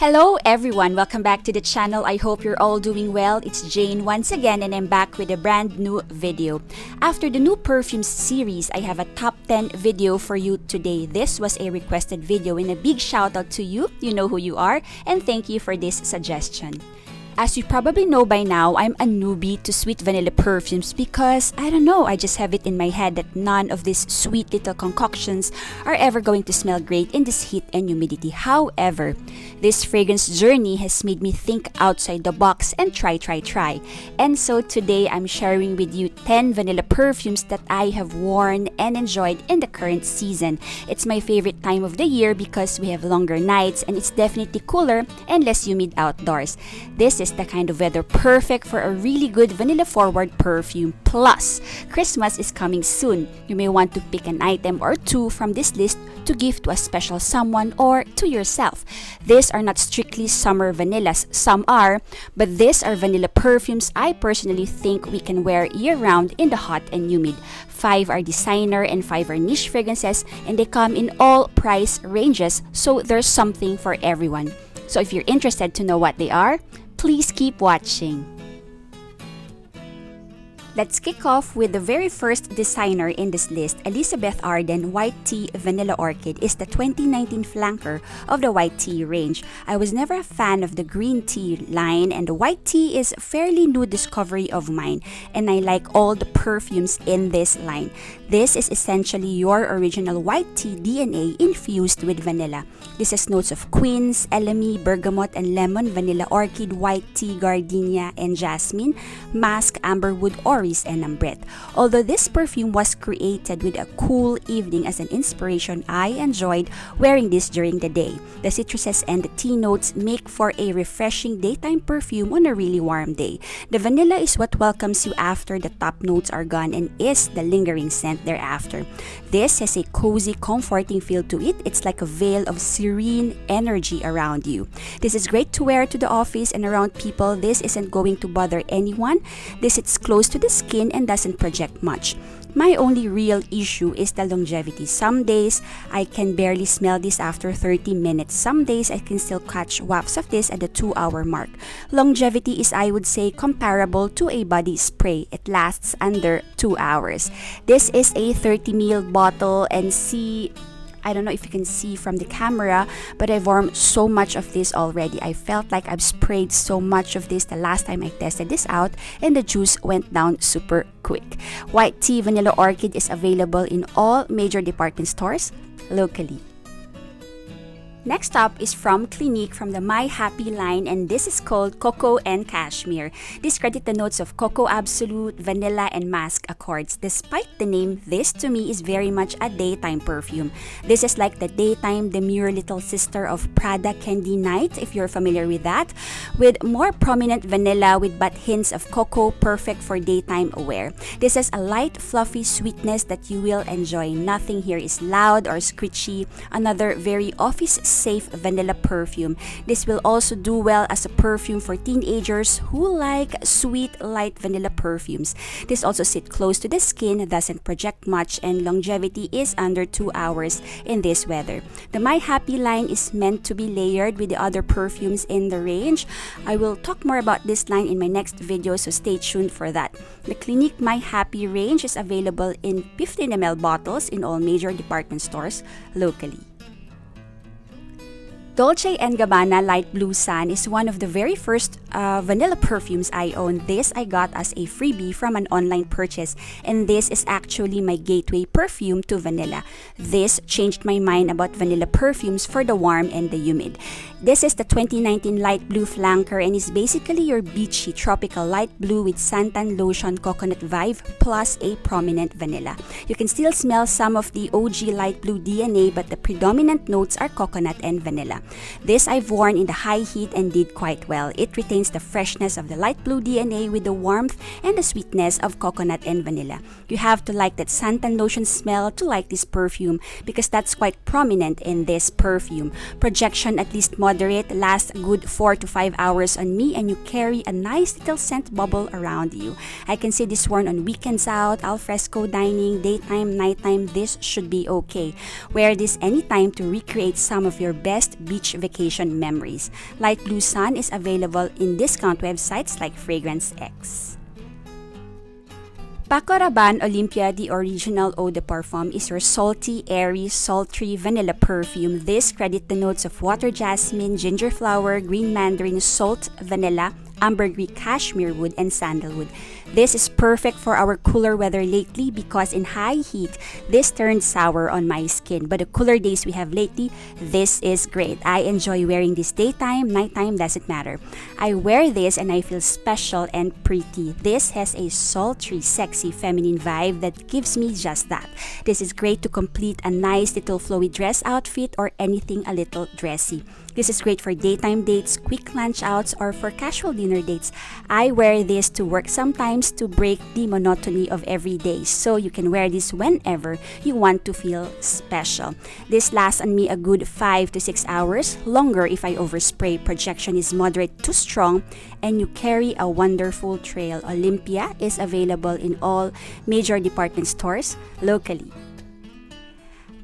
Hello everyone! Welcome back to the channel. I hope you're all doing well. It's Jane once again and I'm back with a brand new video. After the new Perfumes series, I have a top 10 video for you today. This was a requested video and a big shout out to you. You know who you are, and thank you for this suggestion. As you probably know by now, I'm a newbie to sweet vanilla perfumes because, I don't know, I just have it in my head that none of these sweet little concoctions are ever going to smell great in this heat and humidity. However, this fragrance journey has made me think outside the box and try. And so today, I'm sharing with you 10 vanilla perfumes that I have worn and enjoyed in the current season. It's my favorite time of the year because we have longer nights and it's definitely cooler and less humid outdoors. This is the kind of weather perfect for a really good vanilla forward perfume. Plus, Christmas is coming soon. You may want to pick an item or two from this list to give to a special someone or to yourself. These are not strictly summer vanillas, some are, but these are vanilla perfumes I personally think we can wear year-round in the hot and humid. 5 are designer and 5 are niche fragrances, and they come in all price ranges, so there's something for everyone. So if you're interested to know what they are, please keep watching. Let's kick off with the very first designer in this list. Elizabeth Arden White Tea Vanilla Orchid is the 2019 flanker of the white tea range. I was never a fan of the green tea line, and the white tea is a fairly new discovery of mine, and I like all the perfumes in this line. This is essentially your original white tea DNA infused with vanilla. This has notes of quince, elemi, bergamot, and lemon, vanilla orchid, white tea, gardenia, and jasmine, musk, amberwood, orris, and ambrette. Although this perfume was created with a cool evening as an inspiration, I enjoyed wearing this during the day. The citruses and the tea notes make for a refreshing daytime perfume on a really warm day. The vanilla is what welcomes you after the top notes are gone and is the lingering scent thereafter. This has a cozy, comforting feel to it. It's like a veil of serene energy around you. This is great to wear to the office and around people. This isn't going to bother anyone. This sits close to the skin and doesn't project much. My only real issue is the longevity. Some days, I can barely smell this after 30 minutes. Some days, I can still catch wafts of this at the 2-hour mark. Longevity is, I would say, comparable to a body spray. It lasts under 2 hours. This is a 30 ml bottle, and I don't know if you can see from the camera, but I've worn so much of this already. I felt like I've sprayed so much of this the last time I tested this out, and the juice went down super quick. White Tea Vanilla Orchid is available in all major department stores locally. Next up is from Clinique from the My Happy line, and this is called Cocoa and Cashmere. This credit the notes of Cocoa Absolute, Vanilla, and Mask Accords. Despite the name, this to me is very much a daytime perfume. This is like the daytime demure little sister of Prada Candy Night, if you're familiar with that, with more prominent vanilla with but hints of cocoa, perfect for daytime wear. This has a light, fluffy sweetness that you will enjoy. Nothing here is loud or screechy. Another very office-safe vanilla perfume. This will also do well as a perfume for teenagers who like sweet, light vanilla perfumes. This also sits close to the skin, doesn't project much, and longevity is under 2 hours in this weather. The My Happy line is meant to be layered with the other perfumes in the range. I will talk more about this line in my next video, so stay tuned for that. The Clinique My Happy range is available in 15 ml bottles in all major department stores locally. Dolce & Gabbana Light Blue Sun is one of the very first vanilla perfumes I own. This I got as a freebie from an online purchase, and this is actually my gateway perfume to vanilla. This changed my mind about vanilla perfumes for the warm and the humid. This is the 2019 Light Blue Flanker and is basically your beachy tropical light blue with santan lotion coconut vibe plus a prominent vanilla. You can still smell some of the OG light blue DNA, but the predominant notes are coconut and vanilla. This I've worn in the high heat and did quite well. It retains the freshness of the light blue DNA with the warmth and the sweetness of coconut and vanilla. You have to like that santan lotion smell to like this perfume because that's quite prominent in this perfume. Projection at least moderate moderate, lasts a good 4 to 5 hours on me, and you carry a nice little scent bubble around you. I can see this worn on weekends out, al fresco dining, daytime, nighttime. This should be okay. Wear this anytime to recreate some of your best beach vacation memories. Light Blue Sun is available in discount websites like Fragrance X. Paco Rabanne Olympia, the original eau de parfum, is your salty, airy, sultry vanilla perfume. This credit the notes of water jasmine, ginger flower, green mandarin, salt, vanilla, ambergris, cashmere wood, and sandalwood. This is perfect for our cooler weather lately because in high heat, this turned sour on my skin. But the cooler days we have lately, this is great. I enjoy wearing this daytime, nighttime, doesn't matter. I wear this and I feel special and pretty. This has a sultry, sexy, feminine vibe that gives me just that. This is great to complete a nice little flowy dress outfit or anything a little dressy. This is great for daytime dates, quick lunch outs, or for casual dinner dates. I wear this to work sometimes to break the monotony of every day, so you can wear this whenever you want to feel special. This lasts on me a good 5 to 6 hours, longer if I overspray. Projection is moderate to strong, and you carry a wonderful trail. Olympia is available in all major department stores locally.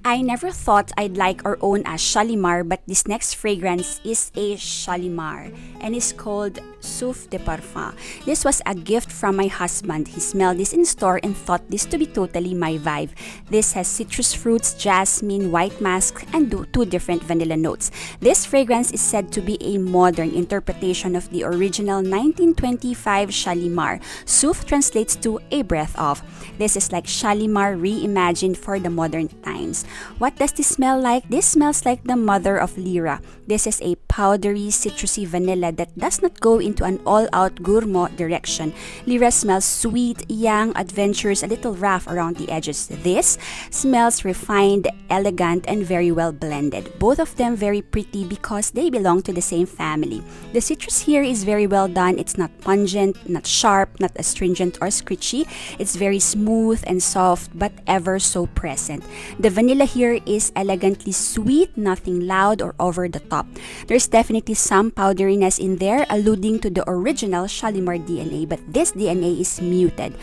I never thought I'd like or own a Shalimar, but this next fragrance is a Shalimar and is called Souffle de Parfum. This was a gift from my husband. He smelled this in store and thought this to be totally my vibe. This has citrus fruits, jasmine, white musk, and two different vanilla notes. This fragrance is said to be a modern interpretation of the original 1925 Shalimar. Souffle translates to a breath of. This is like Shalimar reimagined for the modern times. What does this smell like? This smells like the mother of Lyra. This is a powdery, citrusy vanilla that does not go into an all-out gourmet direction. Lyra smells sweet, young, adventurous, a little rough around the edges. This smells refined, elegant, and very well blended. Both of them very pretty because they belong to the same family. The citrus here is very well done. It's not pungent, not sharp, not astringent or scritchy. It's very smooth and soft, but ever so present. The vanilla here is elegantly sweet, nothing loud or over the top. There's definitely some powderiness in there, alluding to the original Shalimar DNA, but this DNA is muted,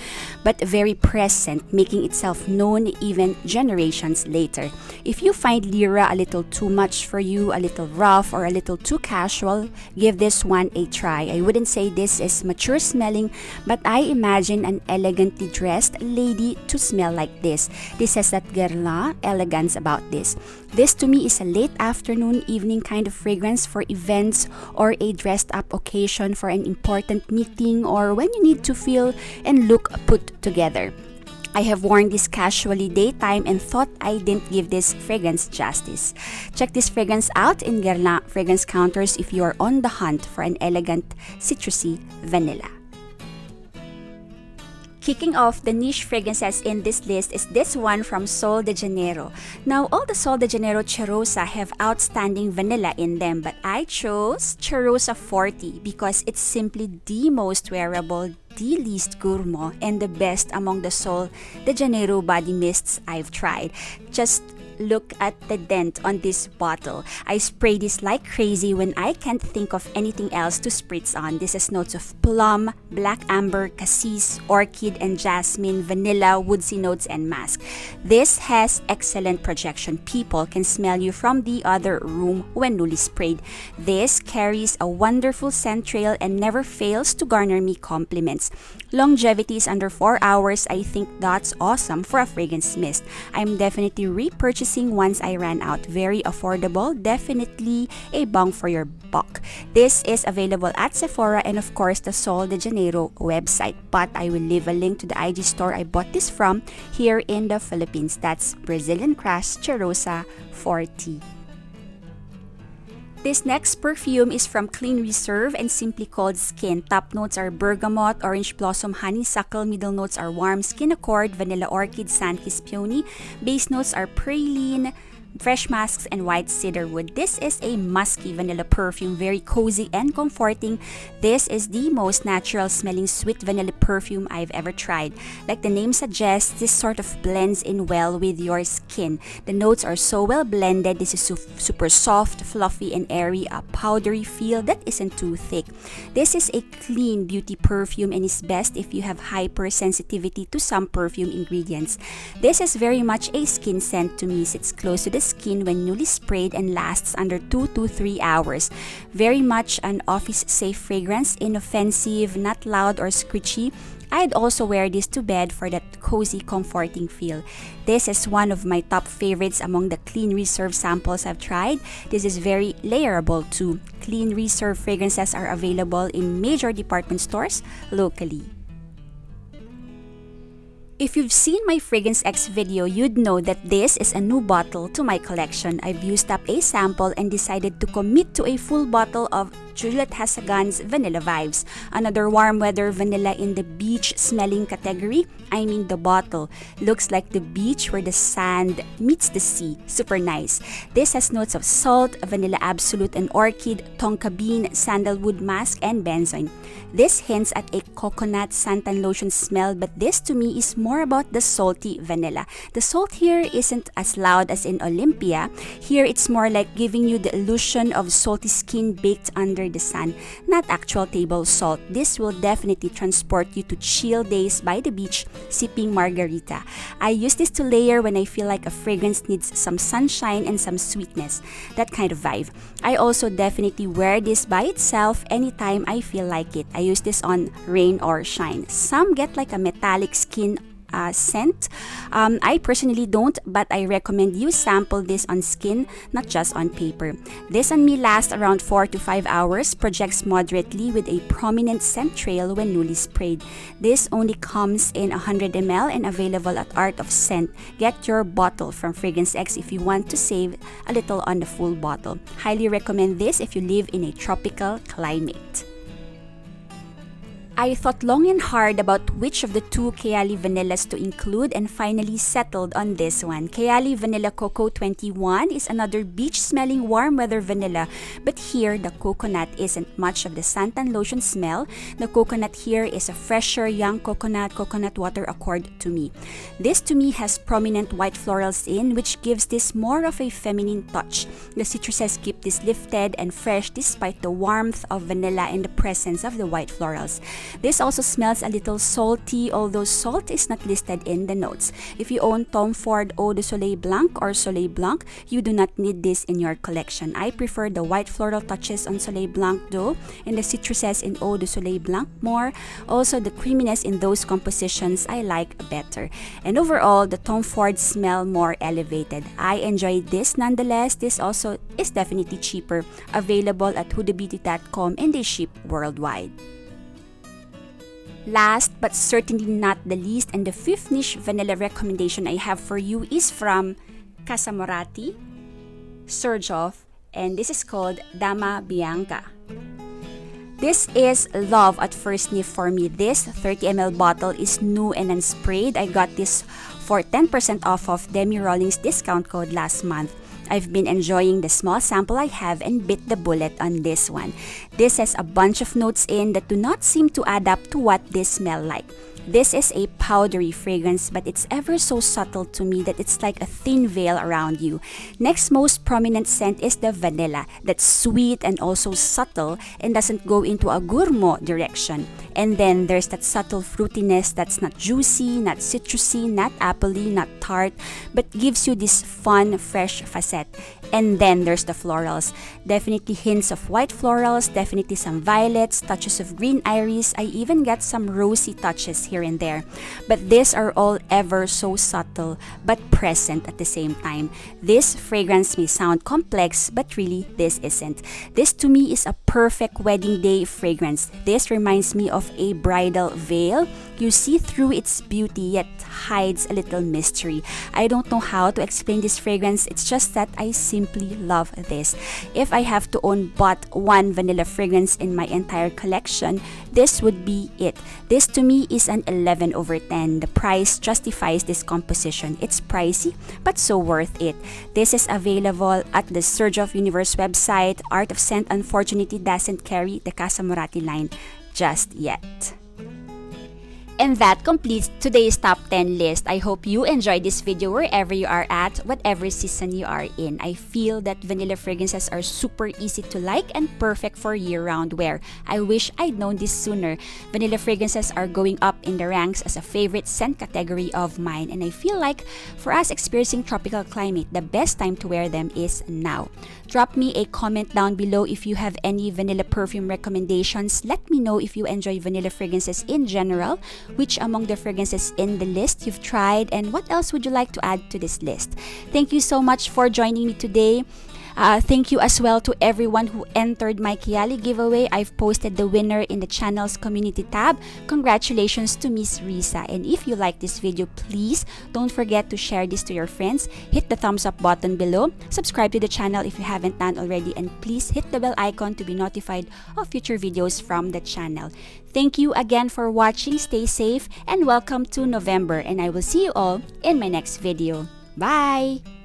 but very present, making itself known even generations later. If you find Lyra a little too much for you, a little rough, or a little too casual, give this one a try. I wouldn't say this is mature smelling, but I imagine an elegantly dressed lady to smell like this. This has that guerlain elegance about this. This to me is a late afternoon, evening kind of fragrance for events or a dressed up occasion for an important meeting or when you need to feel and look put together. I have worn this casually daytime and thought I didn't give this fragrance justice. Check this fragrance out in Guerlain fragrance counters if you are on the hunt for an elegant citrusy vanilla. Kicking off the niche fragrances in this list is this one from Sol de Janeiro. Now, all the Sol de Janeiro Cheirosa have outstanding vanilla in them, but I chose Cheirosa 40 because it's simply the most wearable, the least gourmand, and the best among the Sol de Janeiro body mists I've tried. Just look at the dent on this bottle. I spray this like crazy when I can't think of anything else to spritz on. This has notes of plum, black amber, cassis, orchid, and jasmine, vanilla, woodsy notes, and musk. This has excellent projection. People can smell you from the other room when newly sprayed. This carries a wonderful scent trail and never fails to garner me compliments. Longevity is under 4 hours. I think that's awesome for a fragrance mist. I'm definitely repurchasing once I ran out. Very affordable, definitely a bang for your buck. This is available at Sephora and of course the Sol de Janeiro website, but I will leave a link to the IG store I bought this from here in the Philippines. That's Brazilian Crush Cheirosa 40. This next perfume is from Clean Reserve and simply called Skin. Top notes are bergamot, orange blossom, honeysuckle. Middle notes are warm skin accord, vanilla orchid, sunkissed peony. Base notes are praline, fresh masks, and white cedarwood. This is a musky vanilla perfume, very cozy and comforting. This is the most natural smelling sweet vanilla perfume I've ever tried. Like the name suggests, this sort of blends in well with your skin. The notes are so well blended. This is super soft, fluffy, and airy, a powdery feel that isn't too thick. This is a clean beauty perfume and is best if you have hypersensitivity to some perfume ingredients. This is very much a skin scent to me. Sits close to the skin when newly sprayed and lasts under 2 to 3 hours. Very much an office-safe fragrance, inoffensive, not loud or screechy. I'd also wear this to bed for that cozy, comforting feel. This is one of my top favorites among the Clean Reserve samples I've tried. This is very layerable too. Clean Reserve fragrances are available in major department stores locally. If you've seen my Fragrance X video, you'd know that this is a new bottle to my collection. I've used up a sample and decided to commit to a full bottle of Juliet Hasagan's Vanilla Vibes. Another warm weather vanilla in the beach smelling category. I mean, the bottle looks like the beach where the sand meets the sea. Super nice. This has notes of salt, vanilla absolute and orchid, tonka bean, sandalwood musk, and benzoin. This hints at a coconut santan lotion smell, but this to me is more about the salty vanilla. The salt here isn't as loud as in Olympia. Here it's more like giving you the illusion of salty skin baked under the sun, not actual table salt. This will definitely transport you to chill days by the beach sipping margarita. I use this to layer when I feel like a fragrance needs some sunshine and some sweetness, that kind of vibe. I also definitely wear this by itself anytime I feel like it. I use this on rain or shine. Some get like a metallic skin scent. I personally don't, but I recommend you sample this on skin, not just on paper. This on me lasts around 4 to 5 hours, projects moderately with a prominent scent trail when newly sprayed. This only comes in 100 ml and available at Art of Scent. Get your bottle from Fragrance X if you want to save a little on the full bottle. Highly recommend this if you live in a tropical climate. I thought long and hard about which of the two Cali vanillas to include and finally settled on this one. Cali Vanilla Cocoa 21 is another beach-smelling warm weather vanilla, but here the coconut isn't much of the santan lotion smell. The coconut here is a fresher young coconut water accord to me. This to me has prominent white florals in, which gives this more of a feminine touch. The citruses keep this lifted and fresh despite the warmth of vanilla and the presence of the white florals. This also smells a little salty, although salt is not listed in the notes. If you own Tom Ford Eau de Soleil Blanc or Soleil Blanc, you do not need this in your collection. I prefer the white floral touches on Soleil Blanc though, and the citruses in Eau de Soleil Blanc more. Also, the creaminess in those compositions I like better. And overall, the Tom Ford smell more elevated. I enjoyed this nonetheless. This also is definitely cheaper. Available at hudabeauty.com and they ship worldwide. Last but certainly not the least, and the fifth niche vanilla recommendation I have for you is from Casa Morati, Surgeoff, and this is called Dama Bianca. This is love at first sniff for me. This 30 ml bottle is new and unsprayed. I got this for 10% off of Demi Rawlings discount code last month. I've been enjoying the small sample I have and bit the bullet on this one. This has a bunch of notes in that do not seem to add up to what they smell like. This is a powdery fragrance, but it's ever so subtle to me that it's like a thin veil around you. Next most prominent scent is the vanilla, that's sweet and also subtle and doesn't go into a gourmand direction. And then there's that subtle fruitiness that's not juicy, not citrusy, not appley, not tart, but gives you this fun, fresh facet. And then there's the florals. Definitely hints of white florals, definitely some violets, touches of green iris. I even get some rosy touches here and there. But these are all ever so subtle but present at the same time. This fragrance may sound complex, but really this isn't. This to me is a perfect wedding day fragrance. This reminds me of a bridal veil. You see through its beauty yet hides a little mystery. I don't know how to explain this fragrance. It's just that I simply love this. If I have to own but one vanilla fragrance in my entire collection, this would be it. This to me is an 11 over 10. The price justifies this composition. It's pricey but so worth it. This is available at the Surge of Universe website. Art of Scent unfortunately doesn't carry the Casa Morati line just yet. And that completes today's top 10 list. I hope you enjoyed this video wherever you are at, whatever season you are in. I feel that vanilla fragrances are super easy to like and perfect for year-round wear. I wish I'd known this sooner. Vanilla fragrances are going up in the ranks as a favorite scent category of mine, and I feel like for us experiencing tropical climate, the best time to wear them is now. Drop me a comment down below if you have any vanilla perfume recommendations. Let me know if you enjoy vanilla fragrances in general, which among the fragrances in the list you've tried, and what else would you like to add to this list. Thank you so much for joining me today. Thank you as well to everyone who entered my Cali giveaway. I've posted the winner in the channel's community tab. Congratulations to Miss Risa. And if you like this video, please don't forget to share this to your friends. Hit the thumbs up button below. Subscribe to the channel if you haven't done already. And please hit the bell icon to be notified of future videos from the channel. Thank you again for watching. Stay safe and welcome to November. And I will see you all in my next video. Bye!